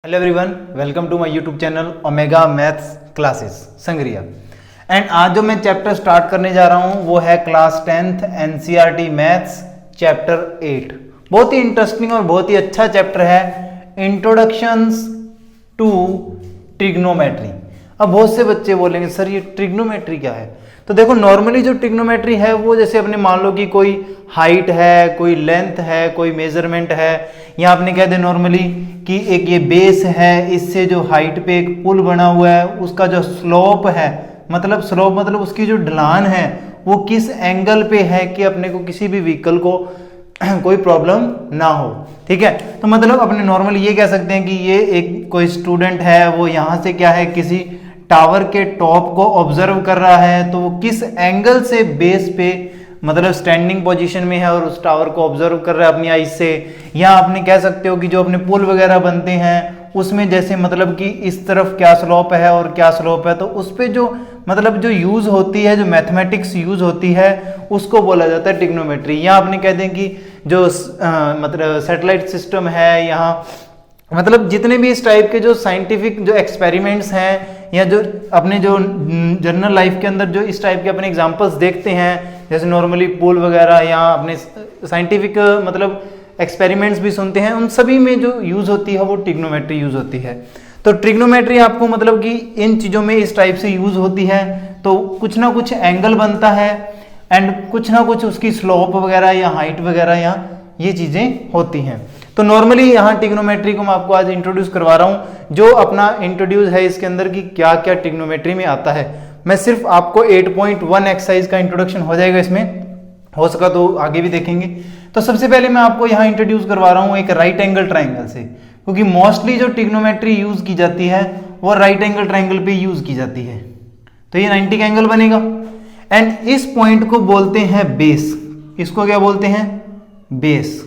Hello everyone, welcome to my YouTube channel Omega Maths Classes संग्रिया। And आज जो मैं चैप्टर स्टार्ट करने जा रहा हूं वो है class 10th NCERT maths chapter 8। बहुत ही इंटरेस्टिंग और बहुत ही अच्छा चैप्टर है, इंट्रोडक्शंस टू ट्रिग्नोमेट्री। अब बहुत से बच्चे बोलेंगे सर ये ट्रिग्नोमेट्री क्या है। तो देखो, नॉर्मली जो ट्रिग्नोमेट्री है वो जैसे अपने मान लो कि कोई हाइट है, कोई लेंथ है, कोई मेजरमेंट है, या आपने कह दे नॉर्मली कि एक ये बेस है, इससे जो हाइट पे एक पुल बना हुआ है उसका जो स्लोप है, मतलब उसकी जो ढलान है वो किस एंगल पे है कि अपने को किसी भी व्हीकल को कोई प्रॉब्लम ना हो। ठीक है, तो मतलब अपने नॉर्मली ये कह सकते हैं कि ये एक कोई स्टूडेंट है, वो यहाँ से क्या है किसी टावर के टॉप को ऑब्जर्व कर रहा है, तो वो किस एंगल से बेस पे मतलब स्टैंडिंग पोजीशन में है और उस टावर को ऑब्जर्व कर रहा है अपनी आईज से। या आपने कह सकते हो कि जो अपने पुल वगैरह बनते हैं उसमें जैसे मतलब कि इस तरफ क्या स्लोप है और क्या स्लोप है, तो उस पे जो मतलब जो यूज होती है, जो मैथमेटिक्स यूज होती है उसको बोला जाता है ट्रिग्नोमेट्री। या आपने कह दें कि जो मतलब सैटेलाइट सिस्टम है, यहाँ मतलब जितने भी इस टाइप के जो साइंटिफिक जो एक्सपेरिमेंट्स हैं या जो अपने जो जनरल लाइफ के अंदर जो इस टाइप के अपने एग्जांपल्स देखते हैं, जैसे नॉर्मली पुल वगैरह या अपने साइंटिफिक मतलब एक्सपेरिमेंट्स भी सुनते हैं, उन सभी में जो यूज होती है वो ट्रिग्नोमेट्री यूज होती है। तो ट्रिग्नोमेट्री आपको मतलब कि इन चीज़ों में इस टाइप से यूज होती है, तो कुछ ना कुछ एंगल बनता है एंड कुछ ना कुछ उसकी स्लोप वगैरह या हाइट वगैरह या ये चीज़ें होती हैं। तो नॉर्मली यहाँ ट्रिग्नोमेट्री को मैं आपको आज इंट्रोड्यूस करवा रहा हूँ, जो अपना इंट्रोड्यूस है इसके अंदर कि क्या क्या ट्रिग्नोमेट्री में आता है। मैं सिर्फ आपको 8.1 एक्सरसाइज का इंट्रोडक्शन हो जाएगा, इसमें हो सका तो आगे भी देखेंगे। तो सबसे पहले मैं आपको यहाँ इंट्रोड्यूस करवा रहा हूँ एक राइट एंगल ट्राइंगल से, क्योंकि मोस्टली जो ट्रिग्नोमेट्री यूज की जाती है वो राइट एंगल ट्राइंगल पे यूज की जाती है। तो ये 90 का एंगल बनेगा एंड इस पॉइंट को बोलते हैं बेस। इसको क्या बोलते हैं? बेस।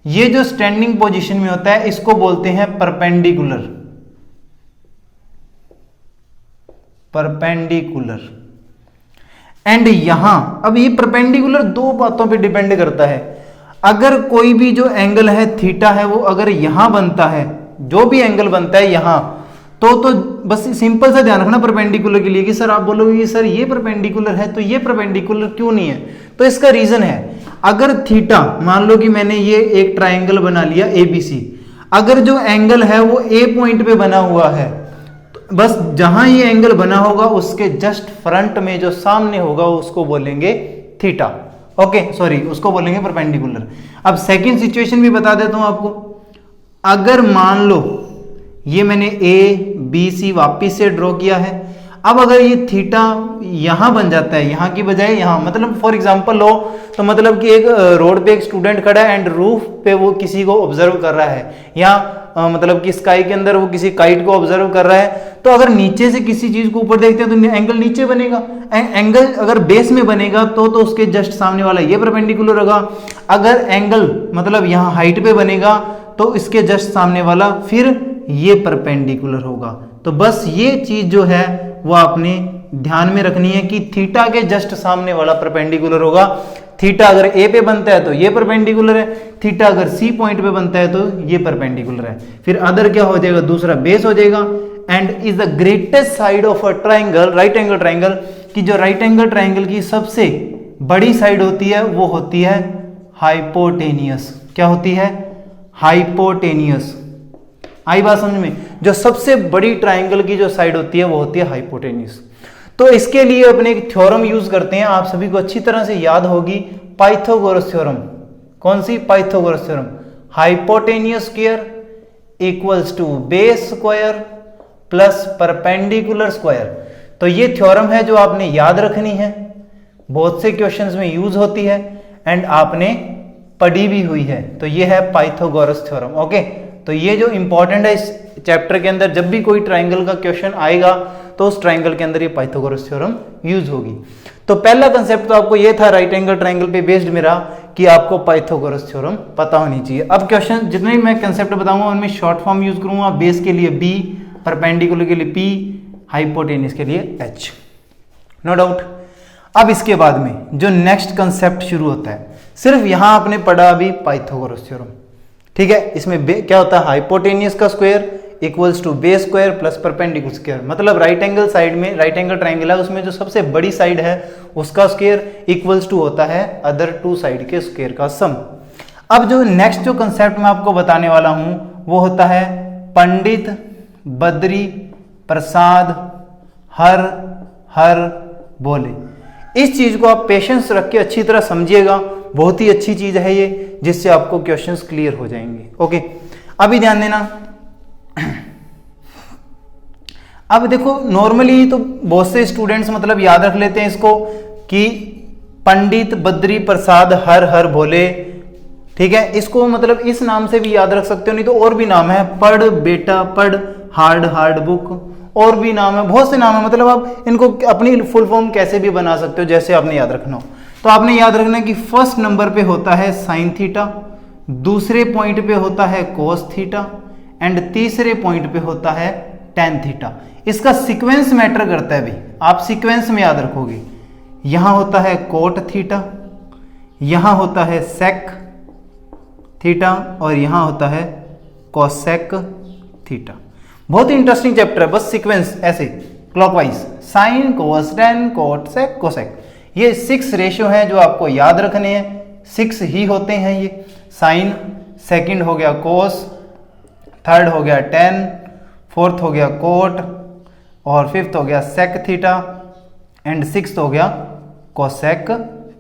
ये जो स्टैंडिंग पोजीशन में होता है इसको बोलते हैं परपेंडिकुलर। परपेंडिकुलर। एंड यहां अब ये परपेंडिकुलर दो बातों पे डिपेंड करता है। अगर कोई भी जो एंगल है थीटा है वो अगर यहां बनता है, जो भी एंगल बनता है यहां, तो बस सिंपल सा ध्यान रखना परपेंडिकुलर के लिए कि सर आप बोलोगे सर ये परपेंडिकुलर है, तो ये परपेंडिकुलर क्यों नहीं है? तो इसका रीजन है, अगर थीटा, मान लो कि मैंने ये एक ट्राइंगल बना लिया ABC, अगर जो एंगल है वो A पॉइंट पे बना हुआ है, तो बस जहां ये एंगल बना होगा उसके जस्ट फ्रंट में जो सामने होगा उसको बोलेंगे थीटा। ओके, सॉरी, उसको बोलेंगे परपेंडिकुलर। अब सेकंड सिचुएशन भी बता देता हूं आपको। अगर मान लो ये मैंने ABC वापिस से ड्रॉ किया है, अब अगर ये थीटा यहां बन जाता है, यहां की बजाय यहां, मतलब फॉर एग्जांपल लो तो मतलब कि एक रोड पे एक स्टूडेंट खड़ा है एंड रूफ पे वो किसी को ऑब्जर्व कर रहा है, या मतलब कि स्काई के अंदर वो किसी काइट को ऑब्जर्व कर रहा है। तो अगर नीचे से किसी चीज को ऊपर देखते हैं तो एंगल नीचे बनेगा, एंगल अगर बेस में बनेगा तो उसके जस्ट सामने वाला ये परपेंडिकुलर होगा। अगर एंगल मतलब यहाँ हाइट पे बनेगा तो इसके जस्ट सामने वाला फिर ये परपेंडिकुलर होगा। तो बस ये चीज जो है वो आपने ध्यान में रखनी है कि थीटा के जस्ट सामने वाला परपेंडिकुलर होगा। थीटा अगर A पे बनता है तो ये परपेंडिकुलर है, थीटा अगर C पॉइंट पे बनता है तो ये परपेंडिकुलर है। फिर अदर क्या हो जाएगा? दूसरा बेस हो जाएगा। And is the greatest side of a triangle, right angle triangle, की जो राइट एंगल ट्राइंगल की सबसे बड़ी साइड होती है वो होती है हाइपोटेनियस। क्या होती है? हाइपोटेनियस। आई बात समझ में? जो सबसे बड़ी ट्राइंगल की जो साइड होती है वो होती है हाइपोटेनियस। तो इसके लिए अपने एक थ्योरम यूज करते हैं, आप सभी को अच्छी तरह से याद होगी, पाइथागोरस थ्योरम। कौन सी? Pythagoras theorem. Hypotenuse square equals to base square plus perpendicular square. तो ये थ्योरम है जो आपने याद रखनी है, बहुत से क्वेश्चंस में यूज होती है एंड आपने पढ़ी भी हुई है। तो ये है पाइथागोरस थ्योरम। ओके, तो ये जो इंपॉर्टेंट है इस चैप्टर के अंदर, जब भी कोई ट्राइंगल का क्वेश्चन आएगा तो उस ट्राइंगल के अंदर ये पाइथागोरस थ्योरम यूज होगी। तो पहला कंसेप्ट तो आपको ये था राइट एंगल ट्राइंगल पे बेस्ड मेरा, कि आपको पाइथागोरस थ्योरम पता होनी चाहिए। अब क्वेश्चन जितने भी मैं कंसेप्ट बताऊंगा उनमें शॉर्ट फॉर्म यूज करूंगा। बेस के लिए B, परपेंडिकुलर के लिए P, हाइपोटेनियस के लिए H। No doubt. अब इसके बाद में जो नेक्स्ट कंसेप्ट शुरू होता है, सिर्फ यहां आपने पढ़ा अभी पाइथागोरस थ्योरम, ठीक है। इसमें क्या होता है? हाइपोटेनियस का square equals to base square plus perpendicular square, मतलब राइट एंगल साइड में, राइट एंगल ट्राइंगल है उसमें जो सबसे बड़ी साइड है उसका स्क्वायर इक्वल्स टू होता है अदर टू साइड के स्क्वायर का सम। अब जो नेक्स्ट जो कंसेप्ट मैं आपको बताने वाला हूं वो होता है पंडित बद्री प्रसाद हर हर बोले। इस चीज को आप पेशेंस रख के अच्छी तरह समझिएगा, बहुत ही अच्छी चीज है ये, जिससे आपको क्वेश्चंस क्लियर हो जाएंगे। ओके, अभी ध्यान देना। अब देखो नॉर्मली तो बहुत से स्टूडेंट्स मतलब याद रख लेते हैं इसको कि पंडित बद्री प्रसाद हर हर भोले, ठीक है, इसको मतलब इस नाम से भी याद रख सकते हो, नहीं तो और भी नाम है, पढ़ बेटा पढ़, हार्ड हार्ड बुक, और भी नाम है, बहुत से नाम है, मतलब आप इनको अपनी फुल फॉर्म कैसे भी बना सकते हो जैसे आपने याद रखना हो। तो आपने याद रखना है कि फर्स्ट नंबर पे होता है साइन थीटा, दूसरे पॉइंट पे होता है कोस थीटा एंड तीसरे पॉइंट पे होता है टेन थीटा। इसका सीक्वेंस मैटर करता है भाई, आप सीक्वेंस में याद रखोगे। यहां होता है कोट थीटा, यहां होता है सेक थीटा और यहां होता है कोसेक थीटा। बहुत ही इंटरेस्टिंग चैप्टर है, बस सीक्वेंस ऐसे clockwise, sine cos tan cot sec cosec, ये 6 रेशियो हैं जो आपको याद रखने हैं, 6 ही होते हैं ये। साइन, सेकंड हो गया कोस, थर्ड हो गया टेन, फोर्थ हो गया कोट और फिफ्थ हो गया सेक थीटा एंड सिक्स्थ हो गया कोसेक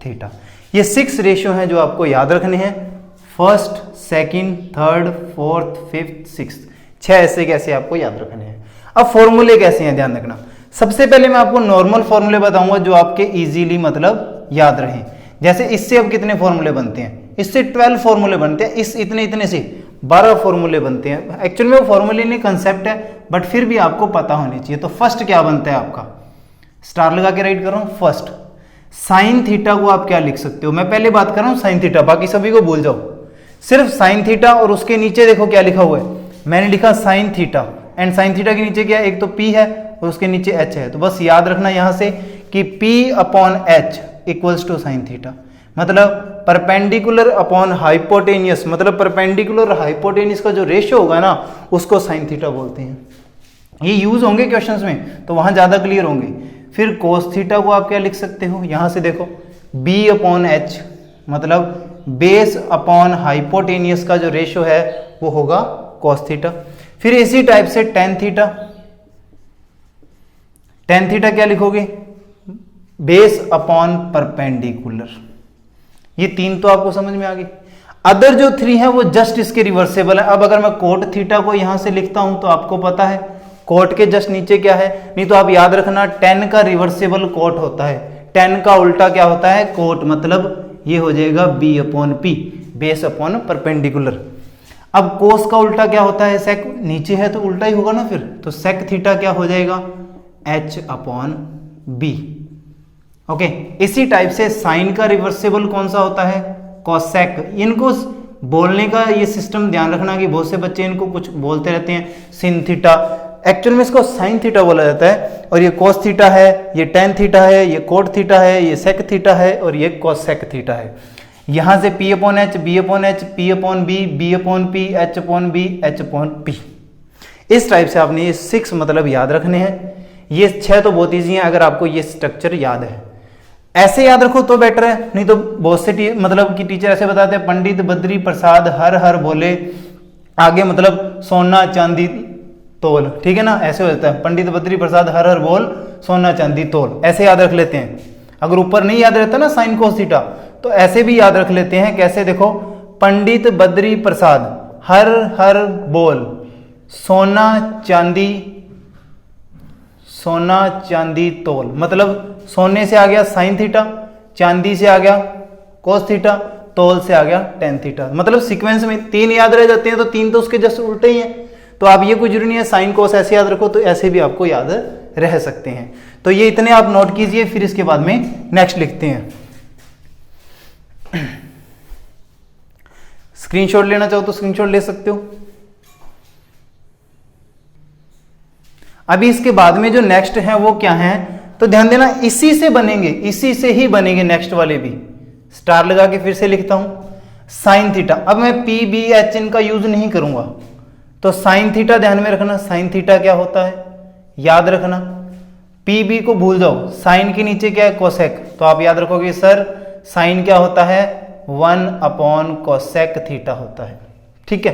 थीटा। ये 6 रेशियो हैं जो आपको याद रखने हैं, first second third fourth fifth sixth, 6 ऐसे कैसे आपको याद रखने हैं। अब फॉर्मूले कैसे हैं ध्यान रखना। सबसे पहले मैं आपको नॉर्मल फॉर्मूले बताऊंगा जो आपके इजीली मतलब याद रहें। जैसे इससे अब कितने फॉर्मूले बनते हैं, इससे 12 फॉर्मूले बनते हैं, इस इतने से 12 फॉर्मूले बनते हैं। एक्चुअल में वो फॉर्मूले नहीं कंसेप्ट है, बट फिर भी आपको पता होनी चाहिए। तो फर्स्ट क्या बनता है आपका, स्टार लगा के राइट कर रहा हूं, फर्स्ट साइन थीटा को आप क्या लिख सकते हो, मैं पहले बात कर रहा हूं साइन थीटा, बाकी सभी को भूल जाओ, सिर्फ साइन थीटा। और उसके नीचे देखो क्या लिखा हुआ है, मैंने लिखा sine theta and sine theta के नीचे क्या है, एक तो पी है और उसके नीचे एच है। तो बस याद रखना यहां से कि P upon H equals to sine theta, मतलब परपेंडिकुलर अपॉन हाइपोटेनियस, मतलब परपेंडिकुलर और हाइपोटेनियस का जो रेशियो होगा ना उसको साइन थीटा बोलते हैं। ये यूज होंगे क्वेश्चंस में तो वहां ज्यादा क्लियर होंगे। फिर कोस थीटा को आप क्या लिख सकते हो, यहां से देखो बी अपॉन एच, मतलब बेस अपॉन हाइपोटेनियस का जो रेशियो है वो होगा कोस थीटा। फिर इसी टाइप से टेन थीटा, टेन थीटा क्या लिखोगे, बेस अपॉन परपेंडिकुलर। ये 3 तो आपको समझ में आ गई। अदर जो 3 है वो जस्ट इसके रिवर्सेबल है। अब अगर मैं कोट थीटा को यहां से लिखता हूं तो आपको पता है कोट के जस्ट नीचे क्या है, नहीं तो आप याद रखना 10 का रिवर्सेबल कोट होता है, 10 का उल्टा क्या होता है कोट, मतलब ये हो जाएगा B upon P, base upon perpendicular. अब कोस का उल्टा क्या होता है, सेक, नीचे है तो उल्टा ही होगा ना फिर, तो सेक थीटा क्या हो जाएगा एच अपॉन बी। ओके, इसी टाइप से साइन का रिवर्सेबल कौन सा होता है, कोसेक। इनको बोलने का ये सिस्टम ध्यान रखना कि बहुत से बच्चे इनको कुछ बोलते रहते हैं सिन थीटा, एक्चुअल में इसको साइन थीटा बोला जाता है। और ये कोस थीटा है, ये टेन थीटा है, ये कोट थीटा है, ये सेक थीटा है और ये कोसेक थीटा है। यहां से P upon H, B upon H, P upon B, B upon P, H upon B, H upon P. इस टाइप से आपने ये 6 मतलब याद रखने हैं। ये 6 तो बहुत ईजी है अगर आपको ये स्ट्रक्चर याद है। ऐसे याद रखो तो बेटर है, नहीं तो बहुत से मतलब कि टीचर ऐसे बताते हैं पंडित बद्री प्रसाद हर हर बोले, आगे मतलब सोना चांदी तोल, ठीक है ना, ऐसे हो जाता है पंडित बद्री प्रसाद हर हर बोल सोना चांदी तोल, ऐसे याद रख लेते हैं। अगर ऊपर नहीं याद रहता ना साइन कोस थीटा तो ऐसे भी याद रख लेते हैं। कैसे, देखो पंडित बद्री प्रसाद हर हर बोल सोना चांदी तोल, मतलब सोने से आ गया साइन थीटा, चांदी से आ गया कोस थीटा, तोल से आ गया टेन थीटा। मतलब सीक्वेंस में 3 याद रह जाते हैं तो 3 तो उसके जस्ट उल्टे ही हैं। तो आप ये कोई जरूरी नहीं है साइन कोस ऐसे याद रखो, तो ऐसे भी आपको याद रह सकते हैं। तो ये इतने आप नोट कीजिए, फिर इसके बाद में नेक्स्ट लिखते हैं। स्क्रीनशॉट लेना चाहो तो स्क्रीनशॉट ले सकते हो। अभी इसके बाद में जो नेक्स्ट है वो क्या है, तो ध्यान देना इसी से बनेंगे, इसी से ही बनेंगे नेक्स्ट वाले भी। स्टार लगा के फिर से लिखता हूं साइन थीटा। अब मैं पी बी एच इनका यूज नहीं करूंगा, तो साइन थीटा ध्यान में रखना, साइन थीटा क्या होता है याद रखना। पी बी को भूल जाओ, साइन के नीचे क्या है कोसेक, तो आप याद रखोगे सर साइन क्या होता है 1 कोसेक थीटा होता है, ठीक है।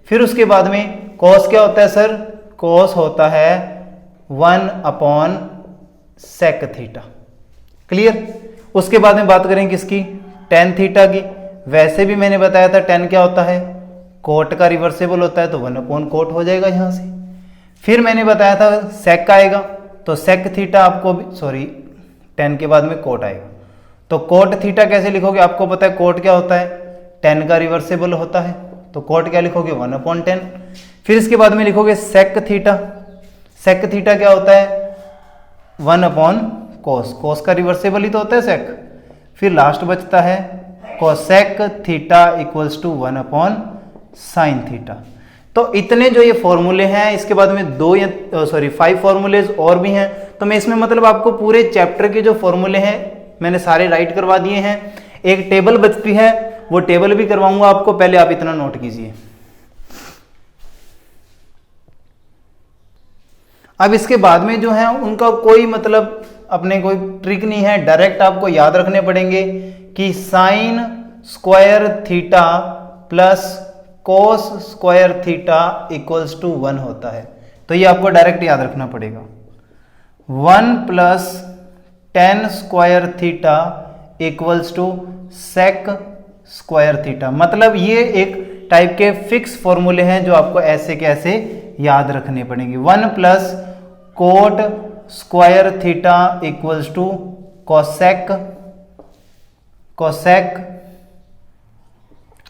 फिर उसके बाद में कॉस क्या होता है सर, कॉस होता है 1 सेक थीटा, क्लियर। उसके बाद में बात करें किसकी, टेन थीटा की। वैसे भी मैंने बताया था टेन क्या होता है कोट का रिवर्सेबल होता है, तो 1 कोट हो जाएगा यहां से। फिर मैंने बताया था सेक आएगा, तो सेक थीटा आपको सॉरी टेन के बाद में कोट आएगा, तो कोट थीटा कैसे लिखोगे, आपको पता है कोट क्या होता है टेन का रिवर्सेबल होता है, तो कोट क्या लिखोगे 1/10। फिर इसके बाद में लिखोगे सेक थीटा, सेक थीटा क्या होता है 1/कोस, कोस का रिवर्सेबल ही तो होता है सेक। फिर लास्ट बचता है cosec theta equals to sine theta. तो इतने जो ये फॉर्मूले हैं, इसके बाद में 5 फॉर्मूलेज और भी हैं, तो मैं इसमें मतलब आपको पूरे चैप्टर के जो फॉर्मूले हैं मैंने सारे राइट करवा दिए हैं। एक टेबल बचती है, वो टेबल भी करवाऊंगा आपको, पहले आप इतना नोट कीजिए। अब इसके बाद में जो है उनका कोई मतलब अपने कोई ट्रिक नहीं है, डायरेक्ट आपको याद रखने पड़ेंगे कि sine square theta plus cos square theta equals to 1 होता है, तो ये आपको डायरेक्ट याद रखना पड़ेगा। 1 plus tan square theta equals to sec square theta, मतलब ये एक टाइप के फिक्स फॉर्मूले हैं जो आपको ऐसे के ऐसे याद रखने पड़ेंगे। 1 plus cot square theta equals to cosec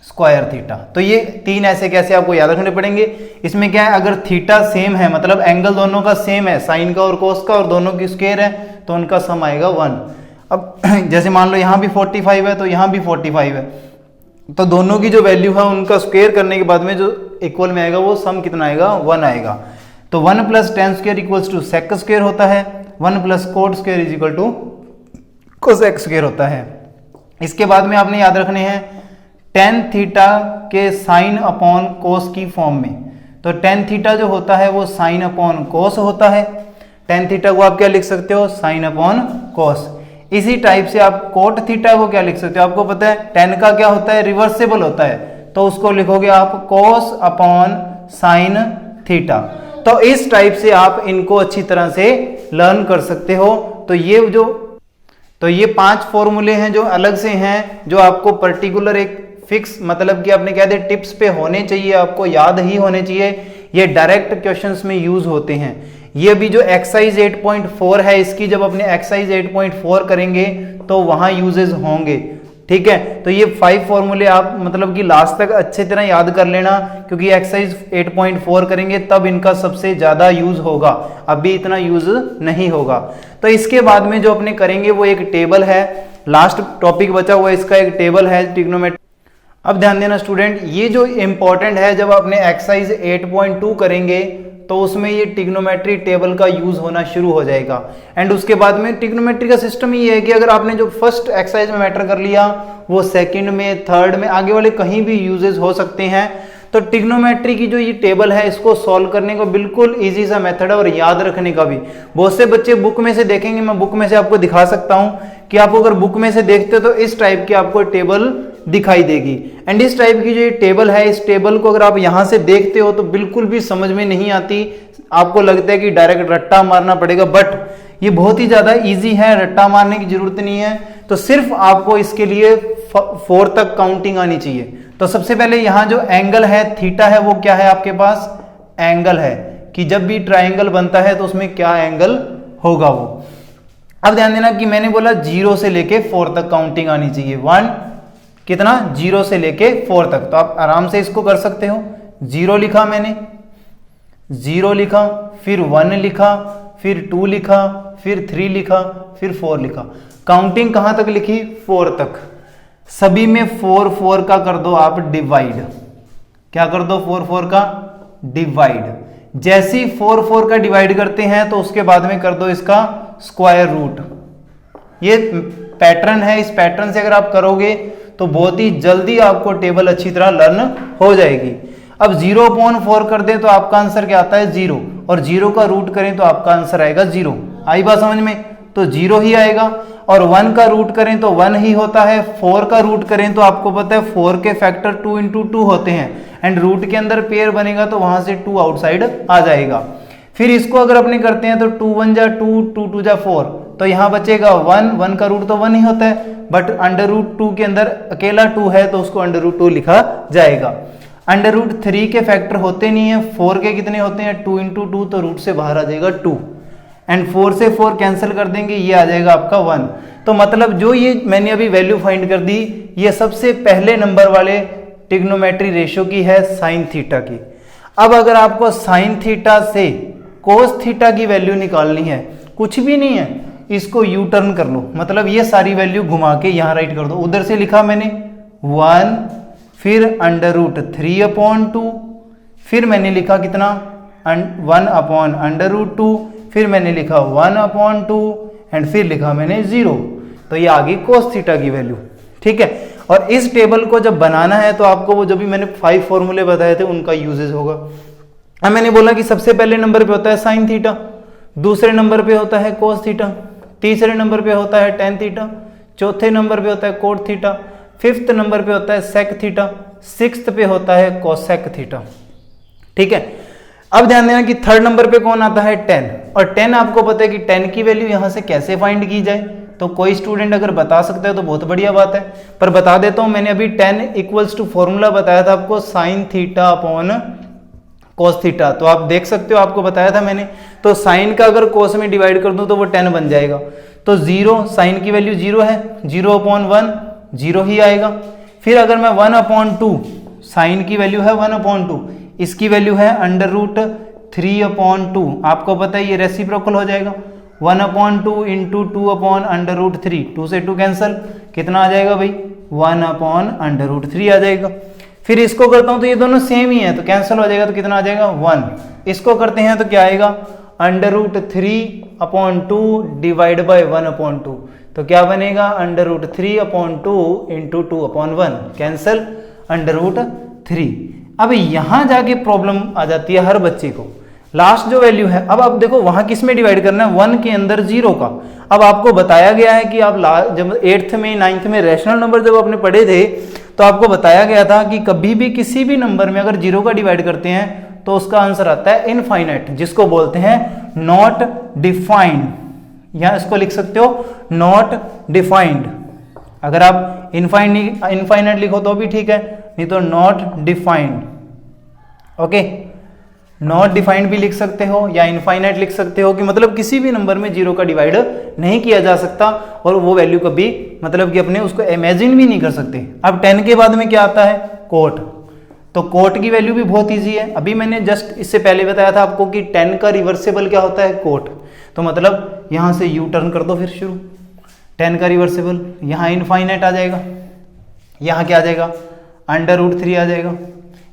square theta, तो ये 3 ऐसे कैसे आपको याद रखने पड़ेंगे। इसमें क्या है, अगर थीटा सेम है मतलब एंगल दोनों का सेम है, साइन का और कोस का, और दोनों की स्क्वायर है, तो उनका सम आएगा 1। अब जैसे मान लो यहाँ भी 45 है तो यहाँ भी 45 है, तो दोनों की जो वैल्यू है उनका स्क्वायर करने के बाद में जो इक्वल में आएगा वो सम कितना आएगा 1 आएगा। तो 1 plus tan square equals to sec square होता है, 1 plus cot square is equal to cosec square होता है। इसके बाद में आपने याद रखने हैं टेन थीटा के साइन अपॉन कोस की फॉर्म में, तो टेन थीटा जो होता है वो साइन अपॉन कोस होता है, टेन थीटा को आप क्या लिख सकते हो साइन अपॉन कोस। इसी टाइप से आप कोट थीटा को क्या लिख सकते हो, आपको पता है टेन का क्या होता है रिवर्सेबल होता है, तो उसको लिखोगे आप कोस अपॉन साइन थीटा। तो इस टाइप से आप इनको अच्छी तरह से लर्न कर सकते हो। तो ये 5 फॉर्मूले हैं जो अलग से हैं, जो आपको पर्टिकुलर एक फिक्स मतलब कि आपने कह दे टिप्स पे होने चाहिए, आपको याद ही होने चाहिए, ये डायरेक्ट क्वेश्चंस में यूज होते हैं। ये भी जो एक्सरसाइज 8.4 है, इसकी जब अपने एक्सरसाइज 8.4 करेंगे तो वहां यूजेस होंगे, ठीक है। तो ये 5 फॉर्मूले आप मतलब कि लास्ट तक अच्छे तरह याद कर लेना, क्योंकि एक्सरसाइज 8.4 करेंगे तब इनका सबसे ज्यादा यूज होगा, अभी इतना यूज नहीं होगा। तो इसके बाद में जो अपने करेंगे वो एक टेबल है, लास्ट टॉपिक बचा हुआ इसका एक टेबल है ट्रिग्नोमेट्री। अब ध्यान देना स्टूडेंट, ये जो इंपॉर्टेंट है, जब अपने एक्सरसाइज 8.2 करेंगे तो उसमें ये ट्रिग्नोमेट्री टेबल का यूज होना शुरू हो जाएगा। एंड उसके बाद में ट्रिग्नोमेट्री का सिस्टम ये है कि अगर आपने जो फर्स्ट एक्सरसाइज में मैटर कर लिया वो सेकंड में, थर्ड में, आगे वाले कहीं भी यूजेस हो सकते हैं। तो ट्रिग्नोमेट्री की जो ये टेबल है इसको सॉल्व करने का बिल्कुल इजी सा मेथड है, और याद रखने का भी। बहुत से बच्चे बुक में से देखेंगे, मैं बुक में से आपको दिखा सकता हूं कि आप अगर बुक में से देखते हो तो इस टाइप की आपको टेबल दिखाई देगी। एंड इस टाइप की जो ये टेबल है, इस टेबल को अगर आप यहां से देखते हो तो बिल्कुल भी समझ में नहीं आती, आपको लगता है कि डायरेक्ट रट्टा मारना पड़ेगा, बट ये बहुत ही ज्यादा इजी है, रट्टा मारने की जरूरत नहीं है। तो सिर्फ आपको इसके लिए 4 तक काउंटिंग आनी चाहिए। तो सबसे पहले यहां जो एंगल है थीटा है वो क्या है आपके पास, एंगल है कि जब भी ट्राइंगल बनता है तो उसमें क्या एंगल होगा वो। अब ध्यान देना कि मैंने बोला 0 से लेके 4 तक काउंटिंग आनी चाहिए। 1 कितना 0 से लेके 4 तक, तो आप आराम से इसको कर सकते हो। 0 लिखा मैंने, 0 लिखा, फिर 1 लिखा, फिर 2 लिखा, फिर 3 लिखा, फिर 4 लिखा। काउंटिंग कहां तक लिखी, 4 तक। सभी में 4 4 का कर दो आप डिवाइड, क्या कर दो 4 4 का डिवाइड। जैसे ही 4 4 का डिवाइड करते हैं तो उसके बाद में कर दो इसका स्क्वायर रूट। ये पैटर्न है, इस पैटर्न से अगर आप करोगे तो बहुत ही जल्दी आपको टेबल अच्छी तरह लर्न हो जाएगी। अब 0/4 कर दें तो आपका आंसर क्या आता है 0, और 0 का रूट करें तो आपका आंसर आएगा 0। आई बात समझ में? तो 0 ही आएगा। और 1 का रूट करें तो 1 ही होता है, 4 का रूट करें तो आपको पता है 4 के फैक्टर 2 × 2 होते हैं, एंड रूट के अंदर पेयर बनेगा तो वहां से 2 आउटसाइड आ जाएगा। फिर इसको अगर अपने करते हैं तो 2 × 1 = 2, 2 × 2 = 4, तो यहाँ बचेगा 1, 1 का रूट तो 1 ही होता है, बट √2 के अंदर अकेला 2 है तो उसको √2 लिखा जाएगा। √3 के फैक्टर होते नहीं है, 4 के कितने होते हैं 2 × 2, तो रूट से बाहर आ जाएगा 2, एंड 4 से 4 कैंसिल कर देंगे, ये आ जाएगा आपका 1। तो मतलब जो ये मैंने अभी वैल्यू फाइंड कर दी, ये सबसे पहले नंबर वाले ट्रिग्नोमेट्री रेशियो की है साइन थीटा की। अब अगर आपको साइन थीटा से कोस थीटा की वैल्यू निकालनी है, कुछ भी नहीं है, इसको यू टर्न कर लो, मतलब ये सारी वैल्यू घुमा के यहाँ राइट कर दो। उधर से लिखा मैंने 1, फिर √3/2, फिर मैंने लिखा कितना 1/√2, फिर मैंने लिखा 1/2, एंड फिर लिखा मैंने 0। तो ये आ गई कोस थीटा की वैल्यू, ठीक है। और इस टेबल को जब बनाना है तो आपको वो जो भी मैंने 5 फॉर्मूले बताए थे उनका यूजेस होगा। अब मैंने बोला कि सबसे पहले नंबर पे होता है साइन थीटा, दूसरे नंबर पे होता है कोस थीटा, तीसरे नंबर पे होता है टेन थीटा, चौथे नंबर पे होता है कोट थीटा, फिफ्थ नंबर पे होता है सेक थीटा, सिक्स्थ पे होता है कोसेक थीटा, ठीक है। अब ध्यान देना कि थर्ड नंबर पे कौन आता है 10, और 10 आपको पता है कि 10 की वैल्यू यहां से कैसे फाइंड की जाए, तो कोई स्टूडेंट अगर बता सकता है तो बहुत बढ़िया बात है, पर बता देता हूं। मैंने अभी 10 = फॉर्मूला बताया था आपको sine theta upon cos theta, तो आप देख सकते हो, आपको बताया था मैंने। तो साइन का अगर कोस में डिवाइड कर दूं तो वो 10 बन जाएगा, तो 0, साइन की वैल्यू 0 है, 0/1 0 ही आएगा। फिर अगर मैं 1/2, साइन की वैल्यू है 1/2, इसकी वैल्यू है √3/2, आपको पता है ये रेसिप्रोकल हो जाएगा, 1/2 × 2/√3, 2 से 2 कैंसल, कितना आ जाएगा भाई 1/√3 आ जाएगा। फिर इसको करता हूं तो ये दोनों सेम ही है तो कैंसिल हो जाएगा, तो कितना आ जाएगा 1। इसको करते हैं तो क्या आएगा √3/2 डिवाइड बाय 1/2, तो क्या बनेगा √3/2 × 2/1, कैंसिल √3। अब यहां जाके प्रॉब्लम आ जाती है हर बच्चे को, लास्ट जो वैल्यू है। अब आप देखो वहां किस में डिवाइड करना है, 1 के अंदर 0 का। अब आपको बताया गया है कि आप जब 8th में 9th में रैशनल नंबर जब आपने पढ़े थे तो आपको बताया गया था कि कभी भी किसी भी नंबर में अगर 0 का डिवाइड करते हैं तो उसका आंसर आता है इनफाइनाइट, जिसको बोलते हैं नॉट डिफाइंड, या इसको लिख सकते हो नॉट डिफाइंड। अगर आप इनफाइनाइट लिखो तो भी ठीक है, नहीं तो not defined, okay. Not defined भी लिख सकते हो या इनफाइनाइट लिख सकते हो, कि मतलब किसी भी नंबर में 0 का डिवाइड नहीं किया जा सकता, और वो वैल्यू कभी मतलब कि अपने उसको इमेजिन भी नहीं कर सकते। अब 10 के बाद में क्या आता है कोट, तो कोट की वैल्यू भी बहुत इजी है। अभी मैंने जस्ट इससे पहले बताया था आपको कि 10 का रिवर्सिबल क्या होता है कोट, तो मतलब यहां से यू टर्न कर दो, फिर शुरू 10 का रिवर्सिबल, यहाँ इनफाइनाइट आ जाएगा, यहाँ क्या आ जाएगा √3 आ जाएगा,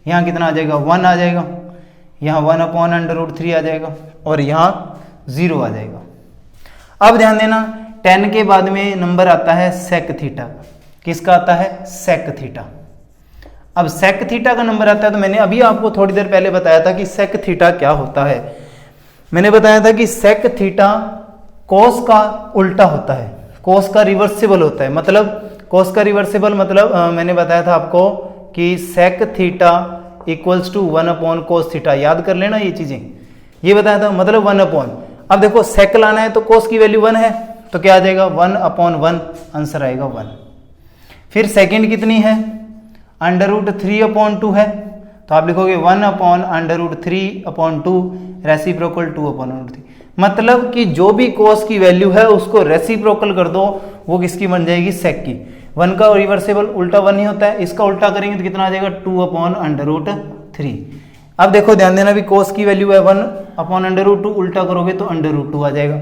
यहाँ कितना आ जाएगा 1 आ जाएगा, यहाँ 1/√3 आ जाएगा, और यहाँ 0 आ जाएगा। अब ध्यान देना 10 के बाद में नंबर आता है सेक थीटा, किसका आता है सेक थीटा। अब सेक थीटा का नंबर आता है, तो मैंने अभी आपको थोड़ी देर पहले बताया था कि सेक थीटा क्या होता है। मैंने बताया था कि सेक थीटा कोस का उल्टा होता है, कोस का रिवर्सिबल होता है। मतलब कोस का रिवर्सिबल मतलब मैंने बताया था आपको कि सेक थीटा = 1/cos थीटा, याद कर लेना ये चीजें, ये बताया था, मतलब 1/। अब देखो सेक लाना है तो कोस की वैल्यू 1 है, तो क्या आ जाएगा 1/1, आंसर आएगा 1। फिर सेकंड कितनी है √3/2 है, तो आप लिखोगे 1/√3/2 रेसिप्रोकल 2/√3। मतलब कि जो भी कोस की वैल्यू है उसको रेसिप्रोकल कर दो, वो किसकी बन जाएगी सेक की। 1 का रिवर्सिबल उल्टा 1 ही होता है, इसका उल्टा करेंगे तो कितना आ जाएगा 2/√3। अब देखो ध्यान देना भी कोस की वैल्यू है 1/√2, उल्टा करोगे तो √2 आ जाएगा।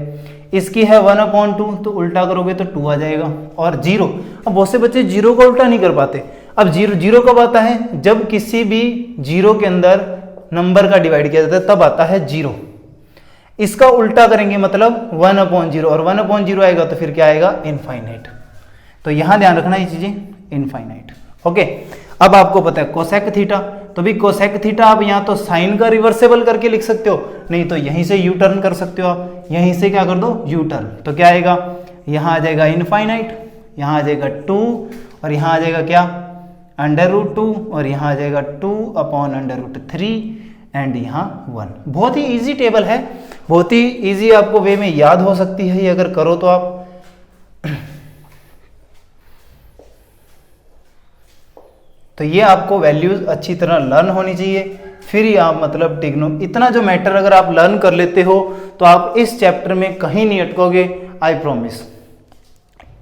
इसकी है 1/2, तो उल्टा करोगे तो 2 आ जाएगा। और 0, अब बहुत से बच्चे 0 का उल्टा नहीं कर पाते। अब 0 कब आता है, जब किसी भी 0 के अंदर नंबर का डिवाइड किया जाता है तब आता है 0। इसका उल्टा करेंगे मतलब 1/0, और 1/0 आएगा तो फिर क्या आएगा इनफाइनाइट। तो यहां ध्यान रखना ये चीजें इनफाइनाइट, ओके। अब आपको पता है कोसेक थीटा, तो भी कोसेक थीटा आप यहाँ तो साइन का रिवर्सेबल करके लिख सकते हो, नहीं तो यहीं से यू टर्न कर सकते हो आप, यहीं से क्या कर दो यू टर्न, तो क्या आएगा यहाँ आ जाएगा इनफाइनाइट, यहाँ आ जाएगा 2 और यहाँ आ जाएगा क्या √2 और यहाँ आ जाएगा 2/√3 एंड यहाँ 1। बहुत ही इजी टेबल है, बहुत ही इजी आपको वे में याद हो सकती है ये अगर करो तो आप। तो ये आपको वैल्यूज अच्छी तरह लर्न होनी चाहिए, फिर ही आप मतलब इतना जो मैटर अगर आप लर्न कर लेते हो तो आप इस चैप्टर में कहीं नहीं अटकोगे, आई प्रॉमिस।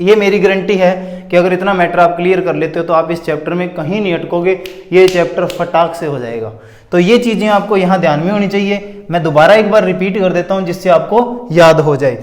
ये मेरी गारंटी है कि अगर इतना मैटर आप क्लियर कर लेते हो तो आप इस चैप्टर में कहीं नहीं अटकोगे, ये चैप्टर फटाक से हो जाएगा। तो ये चीजें आपको यहाँ ध्यान में होनी चाहिए। मैं दोबारा एक बार रिपीट कर देता हूँ जिससे आपको याद हो जाए।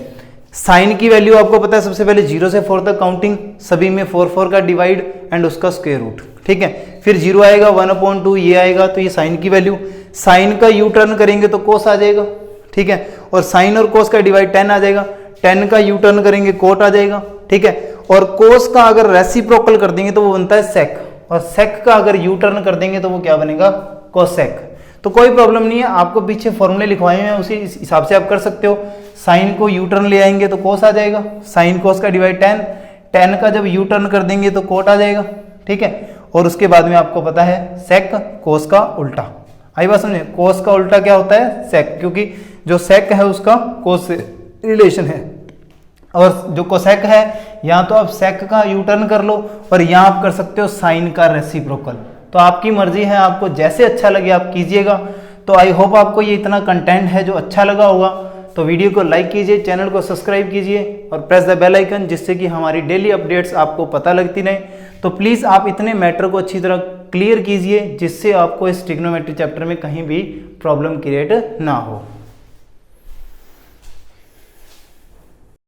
साइन की वैल्यू आपको पता है, सबसे पहले 0 से 4 तक काउंटिंग, सभी में 4 का डिवाइड एंड उसका स्क्वायर रूट, ठीक है। फिर 0 आएगा, 1/2 ये आएगा, तो ये साइन की वैल्यू। साइन का यू टर्न करेंगे तो कोस आ जाएगा, ठीक है, और साइन और कोस का डिवाइड 10 आ जाएगा, 10 का यू टर्न करेंगे कोट आ जाएगा, ठीक है। और कोस का अगर रेसिप्रोकल कर देंगे तो वो बनता है सेक, और सेक का अगर यू टर्न कर देंगे तो वो क्या बनेगा कोसेक। तो कोई प्रॉब्लम नहीं है, आपको पीछे फॉर्मूले लिखवाए हैं उसी हिसाब से आप कर सकते हो। साइन को यू टर्न ले आएंगे तो कोस आ जाएगा, साइन कोस का डिवाइड 10, 10 का जब यू टर्न कर देंगे तो कोट आ जाएगा, ठीक है। और उसके बाद में आपको पता है सेक कोस का उल्टा, आई बात समझे, कोस का उल्टा क्या होता है सेक, क्योंकि जो सेक है उसका कोस से रिलेशन है, और जो कोसेक है यहाँ तो आप सेक का यू टर्न कर लो और यहाँ आप कर सकते हो साइन का रेसिप्रोकल। तो आपकी मर्जी है, आपको जैसे अच्छा लगे आप कीजिएगा। तो आई होप आपको ये इतना कंटेंट है जो अच्छा लगा होगा। तो वीडियो को लाइक कीजिए, चैनल को सब्सक्राइब कीजिए और प्रेस द बेल आइकन, जिससे कि हमारी डेली अपडेट्स आपको पता लगती रहे। तो प्लीज़ आप इतने मैटर को अच्छी तरह क्लियर कीजिए जिससे आपको इस ट्रिग्नोमेट्री चैप्टर में कहीं भी प्रॉब्लम क्रिएट ना हो।